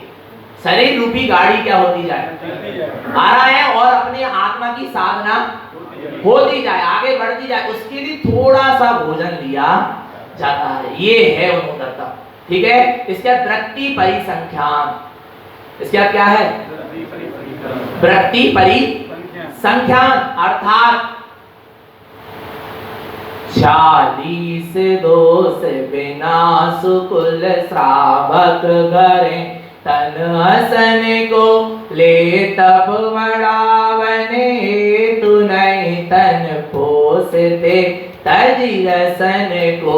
शरीर रूपी गाड़ी क्या होती जाए? आ रहा है। और अपने आत्मा की साधना होती जाए, आगे बढ़ती जाए, उसके लिए थोड़ा सा भोजन लिया जाता है। ये है ऊनोदर तप। ठीक है। इसके बाद वृत्ति परिसंख्यान। इसके बाद क्या है? वृत्ति परिसंख्यान अर्थात 40 दोष बिना सुकुल श्रावक घरे, तन हसन को ले तप बढ़ावने, तू नहीं तन पोसते तजी रसन को।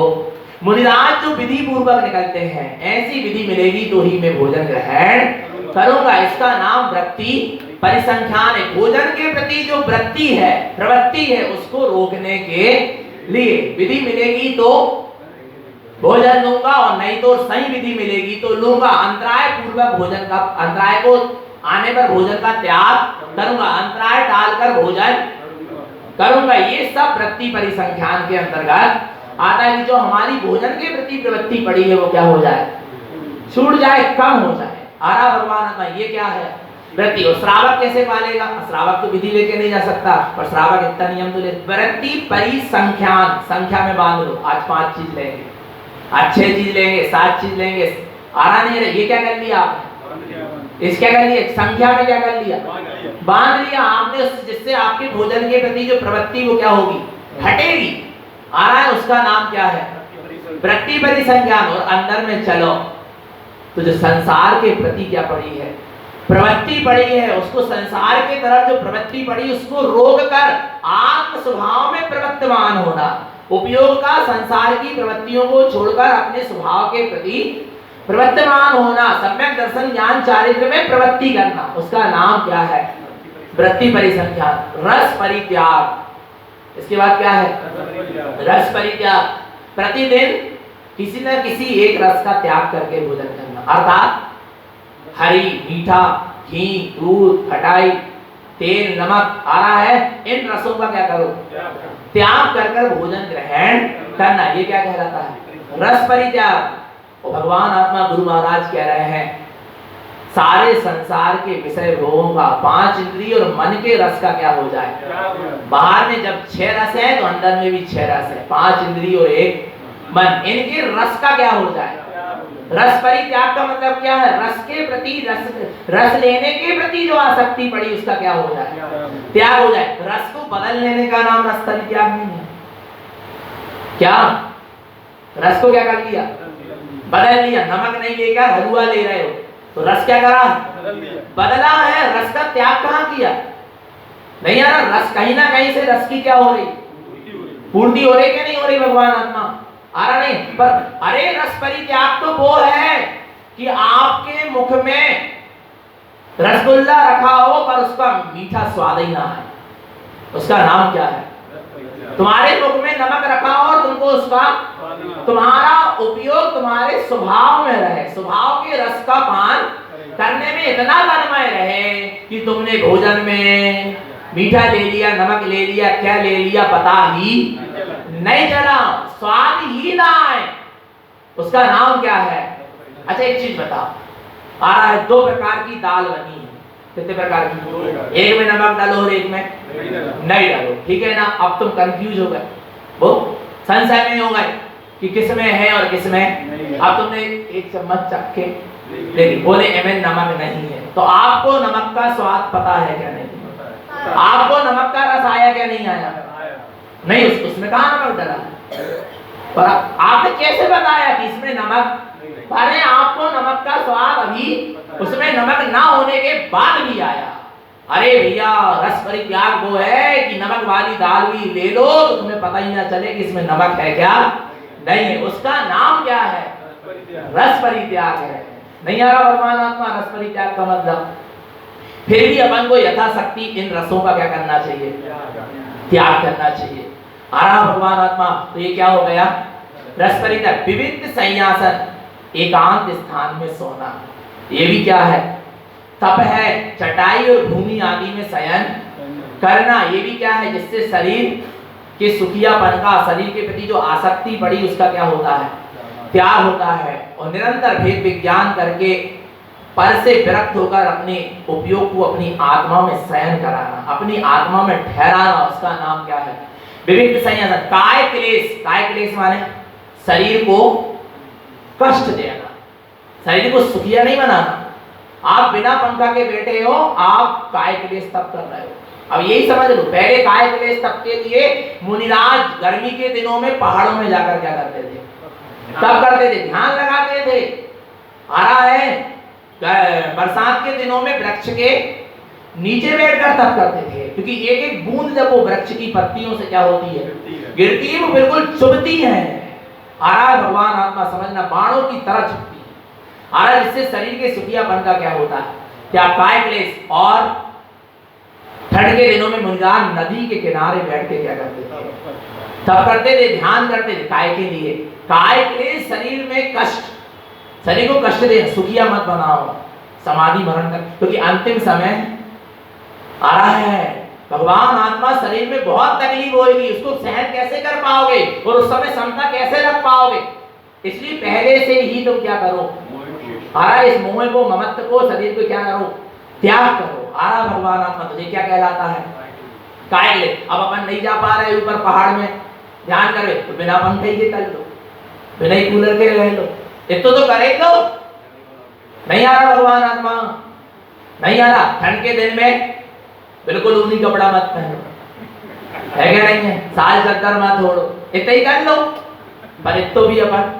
मुनिराज जो विधि पूर्वक निकलते हैं, ऐसी विधि मिलेगी तो ही मैं भोजन ग्रहण करूंगा। इसका नाम वृत्ति परिसंख्यान है। भोजन के प्रति जो वृत्ति है, प्रवृत्ति है, उसको रोकने के लिए विधि मिलेगी तो भोजन लूंगा, और नहीं तो सही विधि मिलेगी तो लूंगा। अंतराय पूर्वक भोजन का, अंतराय को आने पर भोजन का त्याग करूंगा, अंतराय टालकर भोजन करूंगा। ये सब वृत्ति परिसंख्यान के अंतर्गत आता है कि जो हमारी भोजन के प्रति प्रवृत्ति पड़ी है वो क्या हो जाए? छूट जाए, कम हो जाए। आरा भगवान आत्मा ये क्या है? वृत्ति। और श्रावक कैसे पालेगा? श्रावक तो विधि लेके नहीं जा सकता, पर श्रावक इतना नियम तो ले। वृत्ति परिसंख्यान, संख्या में बांध लो। आज 5 चीज लेंगे, आज 6 चीज लेंगे, 7 चीज लेंगे। आरा नहीं रहे। ये क्या कर लिया आपने? इस क्या कर लिया? संख्या में क्या कर लिया? बांध लिया आपने, जिससे आपके भोजन के प्रति जो प्रवृत्ति वो क्या होगी? घटेगी। आ रहा है। उसका नाम क्या है? वृत्ति परिसंख्यान। और अंदर में चलो तो जो संसार के प्रति क्या पड़ी है? प्रवृत्ति पड़ी है, उसको संसार के तरफ जो प्रवृत्ति पड़ी उसको रोक कर आत्म स्वभाव में प्रवर्तमान होना। उपयोग का संसार की प्रवृत्तियों को छोड़कर अपने स्वभाव के प्रति प्रवर्तमान होना, सम्यक दर्शन ज्ञान चारित्र में प्रवृत्ति करना, उसका नाम क्या है? वृत्ति परिसंख्यान। रस परित्याग। इसके बाद क्या है? रस परित्याग। प्रतिदिन किसी न किसी एक रस का त्याग करके भोजन करना, अर्थात हरी, मीठा, घी, दूध, खटाई, तेल, नमक आ रहा है, इन रसों का क्या करो? त्याग कर कर भोजन ग्रहण करना। ये क्या कहलाता है? रस परित्याग। और भगवान आत्मा गुरु महाराज कह रहे हैं सारे संसार के विषय भोगों का 5 इंद्रिय और मन के रस का क्या हो जाए? बाहर में जब 6 रस है तो अंदर में भी 6 रस है, 5 इंद्रिय और 1 मन, इनके रस का क्या हो जाए? रस परित्याग का मतलब क्या है? रस के प्रति, रस लेने के प्रति जो आसक्ति पड़ी उसका क्या हो जाए? त्याग हो जाए। रस को बदल लेने का नाम रस परित्याग नहीं है क्या? रस को क्या कर लिया? बदल लिया। नमक नहीं लेकर हलवा ले रहे हो तो रस क्या करा? बदला है। रस का त्याग कहाँ किया? नहीं यार, रस कहीं ना कहीं से रस की क्या हो रही? पूर्ति हो रही क्या नहीं हो रही? भगवान आत्मा आ रहा नहीं। पर अरे रस परित्याग तो वो है कि आपके मुख में रसगुल्ला रखा हो पर उसका मीठा स्वाद ही ना आए, उसका नाम क्या है? तुम्हारे मुख में नमक रखा और तुमको उसका तुम्हारा उपयोग तुम्हारे स्वभाव में रहे, स्वभाव के रस का पान करने में इतना तन्मय रहे कि तुमने भोजन में मीठा ले लिया, नमक ले लिया, क्या ले लिया पता ही नहीं चला, स्वाद ही ना आए। उसका नाम क्या है? अच्छा एक चीज बताओ, आ रहा है 2 प्रकार की दाल बनी है, कितने प्रकार की? एक में नमक डालो और एक में नहीं डालो, ठीक है ना? अब तुम कंफ्यूज हो गए, वो संशय में हो गए कि किस में है और किस में। अब तुमने एक चम्मच चख के देखिए, बोले एमएन नमक नहीं है, तो आपको नमक का स्वाद पता है क्या? नहीं। आपको नमक का रस आया क्या? नहीं आया। नहीं, उसमें कहाँ नमक डाला? पर आपने कैसे बताया कि इसमें नमक? अरे आपको नमक का स्वाद अभी उसमें नमक ना होने के बाद भी आया। अरे भैया, रस परित्याग वो है कि नमक वाली दाल भी ले लो तो तुम्हें पता ही ना चले कि इसमें नमक है क्या नहीं है। उसका नाम क्या है? रस परित्याग है। नहीं आ रहा परमात्मा रस परित्याग का मतलब? फिर भी अपन को यथाशक्ति इन रसों का क्या करना चाहिए? त्याग करना चाहिए। आ रहा भगवान आत्मा, तो ये क्या हो गया? रस परित्याग। विविध संन्यासन, एकांत स्थान में सोना, ये भी क्या है? तप है। चटाई और भूमि आदि में शयन करना, ये भी क्या है? जिससे शरीर के सुखियापन का, शरीर के प्रति जो आसक्ति पड़ी उसका क्या होता है? त्याग होता है। और निरंतर भेद विज्ञान करके पर से विरक्त होकर अपने उपयोग को अपनी आत्मा में शयन कराना, अपनी आत्मा में ठहराना, उसका नाम क्या है? विविध संन्यासन। काय क्लेश, काय क्लेश माने शरीर को कष्ट देना, शरीर को सुखिया नहीं बनाना। आप बिना पंखा के बैठे हो, आप काय क्लेश तप कर रहे हो। अब यही समझ लो, पहले काय क्लेश तप के लिए मुनिराज गर्मी के दिनों में पहाड़ों में जाकर क्या करते थे? तप करते थे, ध्यान लगाते थे। आ रहा है बरसात के दिनों में वृक्ष के नीचे बैठकर तप करते थे, क्योंकि एक एक बूंद जब वो वृक्ष की पत्तियों से क्या होती है? गिरती है, वो बिल्कुल चुभती है। आ रहा है भगवान आत्मा, समझना, बाणों की तरह चुभती है। आ रहा है, जिससे शरीर के सुखियापन का क्या होता है? क्या काय क्लेश। और ठंड के दिनों में मुनिराज नदी के किनारे बैठ के क्या करते थे? तप करते थे, ध्यान करते थे। काय के लिए? काय क्लेश, शरीर में कष्ट, शरीर को कष्ट दे, सुखिया मत बनाओ, समाधि मरण कर, क्योंकि अंतिम समय आ रहा है। भगवान आत्मा, शरीर में बहुत तकलीफ होगी, उसको सहन कैसे कर पाओगे और उस समय समता कैसे रख पाओगे? इसलिए पहले से ही तुम क्या करो? आ रहा है, इस मोह को, ममत्व को, शरीर को क्या करो? त्याग करो। आ रहा भगवान आत्मा, तुझे क्या कहलाता है? काय ले। अब अपन नहीं जा पा रहे ऊपर पहाड़ में ध्यान करे, तो बिना पंखे के कर लो, बिना ही कूलर के रह लो, इतना तो करे लो। नहीं आ रहा भगवान आत्मा, नहीं आ रहा। ठंड के दिन में बिल्कुल ऊनी कपड़ा मत पहनो, है क्या नहीं है? साल चद्दर मत ओढ़ो, इतना ही कर लो। पर इतो भी अपन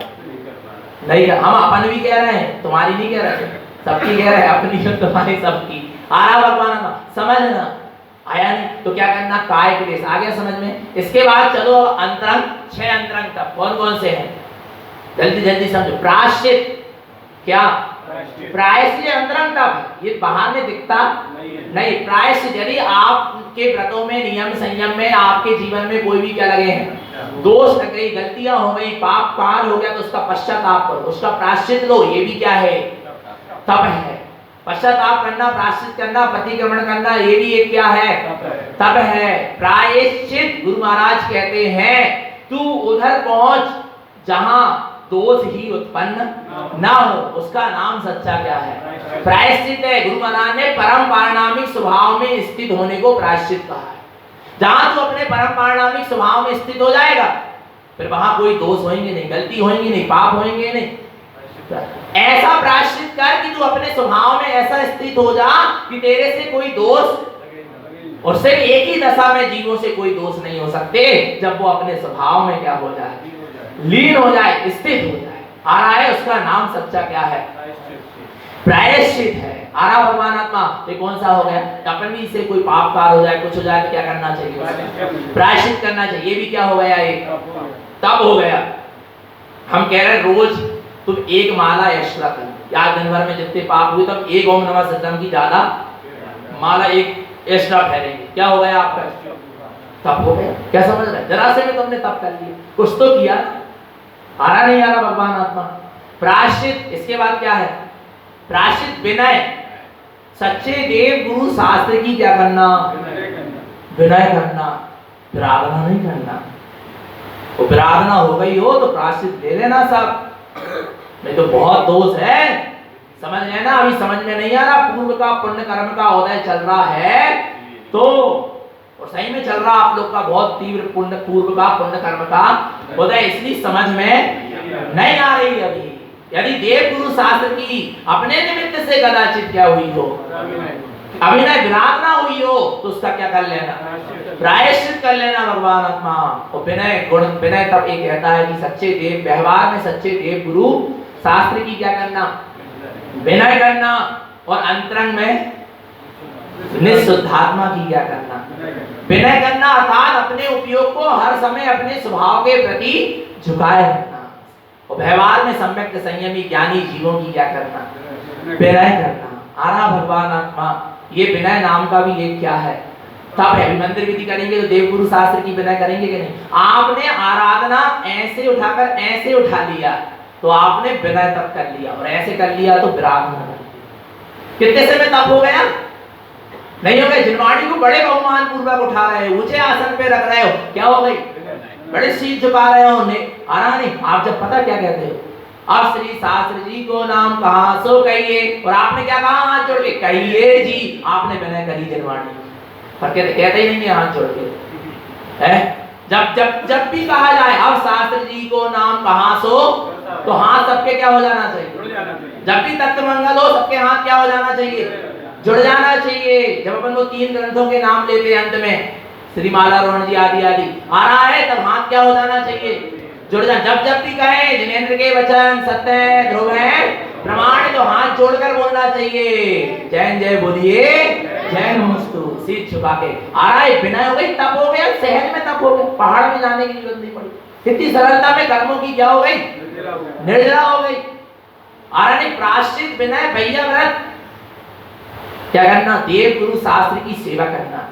नहीं कर, हम अपन भी कह रहे हैं, तुम्हारी नहीं कह रहे, सबकी कह रहे हैं, अपनी और तुम्हारी सबकी। आ रहा भगवान आत्मा, समझना आया नहीं? तो क्या करना? काय क्लेश आ गया समझ में। इसके बाद चलो अंतरंग, 6 अंतरंग तप कौन कौन से हैं? जल्दी जल्दी समझो। प्रायश्चित, क्या प्रायश्चित? अंतरंग तप, ये बाहर में दिखता नहीं। प्रायश्चित, यदि आपके व्रतों में, नियम संयम में, आपके जीवन में कोई भी क्या लगे हैं? दोष लग गई, गलतियां हो गई, पाप काल हो गया, तो उसका पश्चाताप करो, उसका प्रायश्चित लो। ये भी क्या है? तप है। पश्चाताप करना, प्रायश्चित करना, प्रतिक्रमण करना, ये भी एक क्या है? तप है। प्रायश्चित, गुरु महाराज कहते हैं, तू उधर पहुंच जहां दोष ही उत्पन्न ना हो, उसका नाम सच्चा क्या है? प्रायश्चित है। गुरु महाराज ने परम पारणामिक स्वभाव में स्थित होने को प्रायश्चित कहा है। जहां तू अपने परम पारणामिक स्वभाव में स्थित हो जाएगा, फिर वहां कोई दोष होंगे नहीं, गलती होंगी नहीं, पाप होंगे नहीं। ऐसा प्रायश्चित कर कि तू अपने स्वभाव में ऐसा स्थित हो जा कि तेरे से कोई दोष, और सिर्फ एक ही दशा में जीवों से कोई दोष नहीं हो सकते, जब वो अपने स्वभाव में क्या हो जाए? लीन हो जाए, स्थित हो जाए। आ रहा है, उसका नाम सच्चा क्या है? प्रायश्चित है। आ रहा भगवान आत्मा, ये कौन सा हो गया? अपन भी से कोई पाप कार हो जाए, कुछ हो जाए, तो क्या करना चाहिए? प्रायश्चित करना चाहिए। ये भी क्या हो गया? एक तब हो गया। हम कह रहे हैं रोज तुम एक माला एक्स्ट्रा कर, या दिन भर में जितने पाप हुए तब एक ओम नमः शिवाय की ज्यादा माला एक एक्स्ट्रा फेरेंगे, क्या हो गया आपका? तप हो गया। क्या समझ रहे? जरा से में तुमने तप कर लिया, कुछ तो किया ना। आ रहा नहीं आ रहा भगवान आत्मा? प्रायश्चित, इसके बाद क्या है? प्रायश्चित विनय, सच्चे देव गुरु शास्त्र की क्या करना? विनय करना, विराधना नहीं करना। तो विराधना हो गई हो तो प्रायश्चित ले लेना सब, नहीं तो बहुत दोष है। समझ लेना, अभी समझ में नहीं आ रहा। पूर्व का पुण्य कर्म का उदय चल रहा है तो, और सही में चल रहा आप लोग का बहुत तीव्र पुण्य, पूर्व का पुण्य कर्म का उदय, इसलिए समझ में नहीं आ रही अभी। यदि देव गुरु शास्त्र की अपने निमित्त से कदाचित क्या हुई हो, अभिनय विराधना हुई हो, तो उसका क्या कर लेना? प्रायश्चित कर लेना भगवान आत्मा। और विनय गुण, विनय तब ये कहता है कि सच्चे देव, व्यवहार में सच्चे देव गुरु शास्त्र की क्या करना? विनय करना। और अंतरंग में निःशुद्धात्मा की क्या करना? विनय करना, अर्थात अपने उपयोग को हर समय अपने स्वभाव के प्रति झुकाए रखना। और व्यवहार में सम्यक संयमी ज्ञानी जीवों की क्या करना? विनय करना। आरा भगवान आत्मा, ये विनय नाम का भी एक क्या है? तब है। मंदिर विधि करेंगे तो देवगुरु शास्त्र की विनय करेंगे कि नहीं? आपने आराधना ऐसे उठाकर ऐसे उठा लिया तो आपने विनय तब कर लिया, और ऐसे कर लिया तो विराधना। कितने समय तब हो गया? नहीं हो गए? जिनवाणी को बड़े बहुमान पूर्वक उठा रहे हो, ऊंचे आसन पे रख रहे हो, क्या हो गई? बड़े शीश झुका रहे हो। आना नहीं। आप जब पता क्या कहते हो, अब श्री शास्त्र जी को नाम कहा सो कहिए, और आपने क्या कहा? हाथ जोड़ के कहिए जी। आपने विनय करी जिनवाणी, पर कहते ही नहीं है हाथ जोड़ के है। जब जब जब भी कहा जाए अब शास्त्र जी को नाम कहा सो, तो हाथ सबके क्या हो जाना चाहिए? जब भी तत्व मंगल हो सबके हाथ क्या हो जाना चाहिए? जुड़ जाना चाहिए। जब अपन वो 3 ग्रंथों के नाम लेते हैं अंत में, श्री माला रोहण जी आदि आदि आ रहा है, तब हाथ क्या हो जाना चाहिए? जुड़ जा। जब जब भी कहे जिनेंद्र के वचन सत्य ध्रुव है प्रमाण, तो हाथ जोड़कर बोलना चाहिए। जैन जय बोलिए, जैन नमस्तु, शीश झुका के। आ रहा है, विनय हो गई, तप हो गया, सहज में तप हो गया, पहाड़ में जाने की जरूरत नहीं पड़ी। इतनी सरलता में कर्मों की क्या हो गई? निर्जला हो गई। आ रहा नहीं? प्रायश्चित, विनय, भैया व्रत, क्या करना? देव गुरु शास्त्र की सेवा करना।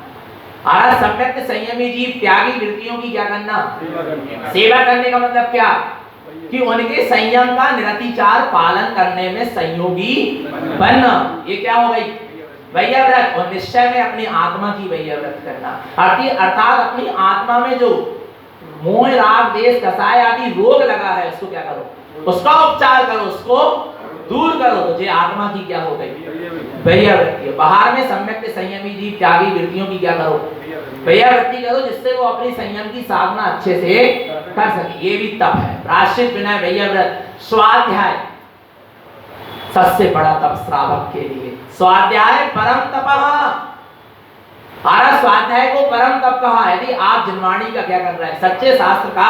आरा सम्यक संयमी जीव त्यागी वृत्तियों की क्या करना? सेवा करने का मतलब क्या? कि उनके संयम का निरतिचार पालन करने में संयोगी बनना। ये क्या हो गई? वैया व्रत। और निश्चय में अपनी आत्मा की वैया व्रत करना, अर्थात अपनी आत्मा में जो मोह राग देश कसाय आदि रोग लगा है उसको क्या करो? उसका उपचार करो, उसको दूर करो। तो ये आत्मा की क्या हो गई? वैया वृत्ति। बाहर में सम्यक संयमी जीव त्यागी वृत्तियों की क्या करो? वैया वृत्ति करो, जिससे वो अपनी संयम की साधना अच्छे से कर सके। ये भी तप है। प्रायश्चित, विनय, वैया व्रत, स्वाध्याय, सबसे बड़ा तप श्रावक के लिए स्वाध्याय परम तपः। स्वाध्याय को परम तप कहा। यदि आप जिनवाणी का क्या कर रहे हैं? सच्चे शास्त्र का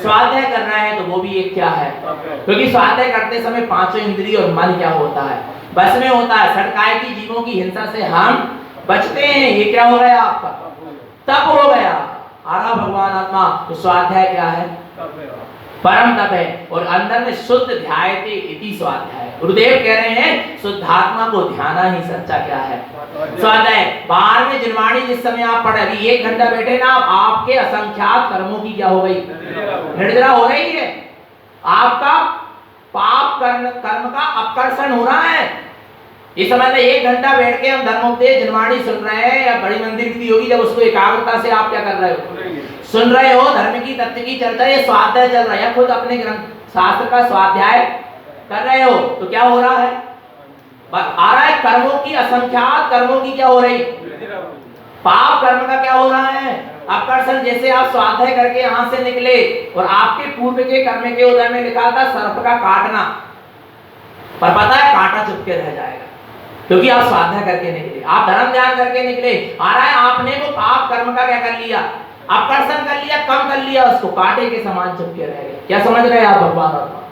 स्वाध्याय कर रहे हैं, तो वो भी एक क्या है? क्योंकि स्वाध्याय करते समय पांचों इंद्रिय और मन क्या होता है? बस में होता है। सड़काय की जीवों की हिंसा से हम बचते हैं। ये क्या हो गया? आपका तप हो गया। आरा भगवान आत्मा। तो स्वाध्याय क्या है? परम तप है। और अंदर में शुद्ध ध्यायते इति स्वाध्याय। गुरुदेव कह रहे हैं शुद्धात्मा को ध्याना ही सच्चा क्या है? स्वाध्याय। बाहर में जिनवाणी जिस समय आप पढ़, अभी 1 घंटा बैठे ना, आपके असंख्यात कर्मों की क्या हो गई? निर्जरा हो रही है। आपका पाप कर्म का अपकर्षण हो रहा है। इस समय में 1 घंटा बैठ के हम धर्मोपदेश जिनवाणी सुन रहे हैं, या बड़ी मंदिर विधि होगी, जब उसको एकाग्रता से आप क्या कर रहे हो? सुन रहे हो। धर्म की तत्व की चर्चा, ये स्वाध्याय चल रहा है। खुद अपने ग्रंथ शास्त्र का स्वाध्याय कर रहे हो, तो क्या हो रहा है? आ रहा है कर्मों की, असंख्यात कर्मों की क्या हो रही? पाप कर्म का क्या हो रहा है? आकर्षण। जैसे आप स्वाध्याय करके यहां से निकले और आपके पूर्व के कर्म के उदय में लिखा था सर्प का काटना, पर पता है कांटा चुपके रह जाएगा, क्योंकि आप स्वाध्याय करके निकले, आप धर्म ध्यान करके निकले। आ रहा है आपने वो पाप कर्म का क्या कर लिया? आकर्षण कर लिया, कम कर लिया, उसको कांटे के समान चुपके रह गए। क्या समझ रहे हैं आप भगवान?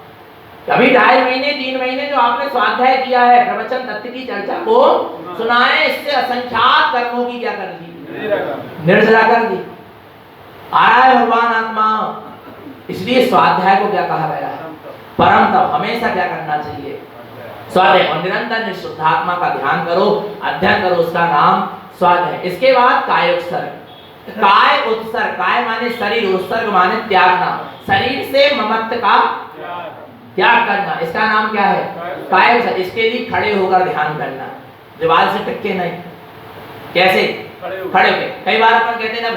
अभी 2.5 महीने 3 महीने जो आपने स्वाध्याय किया है, प्रवचन तत्व की चर्चा को सुना है, इससे असंख्यात कर्मों की क्या कर दी? निर्जरा कर दी। आ रहा है भगवान आत्मा। इसलिए स्वाध्याय को क्या कहा गया है? परम तप। हमेशा क्या करना चाहिए? स्वाध्याय। और निरंतर निःशुद्धात्मा का ध्यान करो, अध्ययन करो, उसका नाम स्वाध्याय। इसके बाद कायोत्सर्ग। काय उत्सर्ग, काय माने शरीर, उत्सर्ग माने त्यागना, शरीर से ममत्व का त्याग करना, इसका नाम क्या है? काय। इसके लिए खड़े होकर ध्यान करना, दीवार से टिक के नहीं। कैसे? खड़े होके। कई बार अपन कहते हैं ना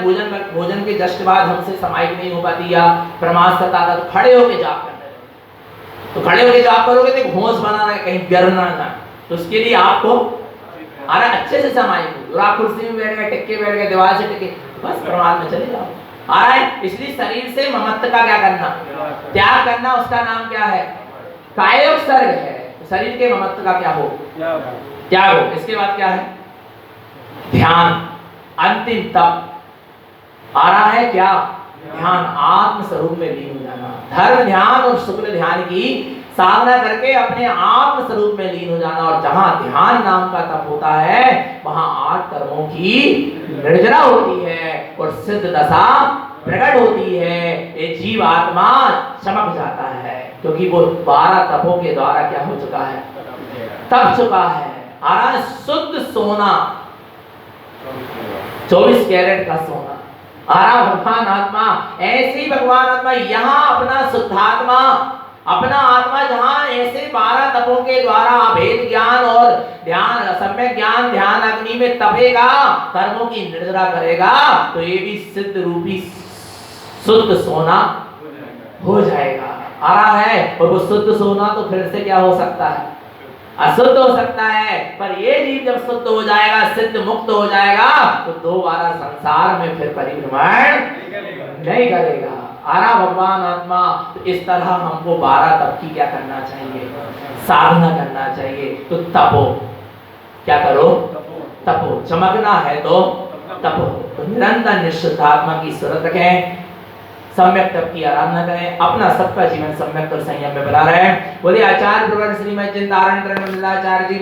भोजन के जस्ट बाद हमसे समाहित नहीं हो पाती या प्रमाद सताता, तो खड़े होके जाप करना। तो खड़े होके जाप करोगे तो होश बनाना है, कहीं गिरना ना। तो उसके लिए आपको अच्छे से समाहित हो। और आप कुर्सी में बैठ गए, टिक के बैठ गए, दीवार से टिके, बस प्रमाद में चले जाओ। आ रहा है। इसलिए शरीर से ममत्व का क्या करना? त्याग करना। उसका नाम क्या है? कायोत्सर्ग है। शरीर के ममत्व का क्या हो? त्याग हो। इसके बाद क्या है? ध्यान। अंतिम तप आ रहा है क्या? ध्यान। आत्म स्वरूप में लीन हो जाना। धर्म ध्यान और शुक्ल ध्यान की साधना करके अपने आत्म स्वरूप में लीन हो जाना। और जहां ध्यान नाम का तप होता है वहां 8 कर्मों की निर्जरा होती है और सिद्ध दशा प्रकट होती है। ये जीव आत्मा चमक जाता है, क्योंकि वो 12 तपों के द्वारा क्या हो चुका है? तप चुका है। आ रहा है शुद्ध सोना, 24 कैरेट का सोना। आरा भगवान आत्मा, ऐसी भगवान आत्मा यहाँ अपना शुद्धात्मा, अपना आत्मा जहाँ ऐसे 12 तपों के द्वारा भेद ज्ञान और ध्यान, सम्यक ज्ञान ध्यान अग्नि में तपेगा, कर्मों की निर्जरा करेगा, तो ये भी सिद्ध रूपी शुद्ध सोना हो जाएगा। आ रहा है। और वो शुद्ध सोना तो फिर से क्या हो सकता है? अशुद्ध हो सकता है। पर ये जीव जब शुद्ध हो जाएगा, सिद्ध मुक्त हो जाएगा, तो दोबारा संसार में फिर परिभ्रमण नहीं करेगा। आरा भगवान आत्मा। तो इस तरह हमको 12 तप की क्या करना चाहिए? साधना करना चाहिए। तो तपो, क्या करो? तपो। चमकना है तो तपो। तो निरंतर निश्चितात्मा की सूरत रखें, सम्यक तप की आराधना करें, अपना सबका जीवन सम्यक और संयम में बना रहे। बोले आचार्य प्रवर श्रीमद चिंतारण मंडलाचार्य जी।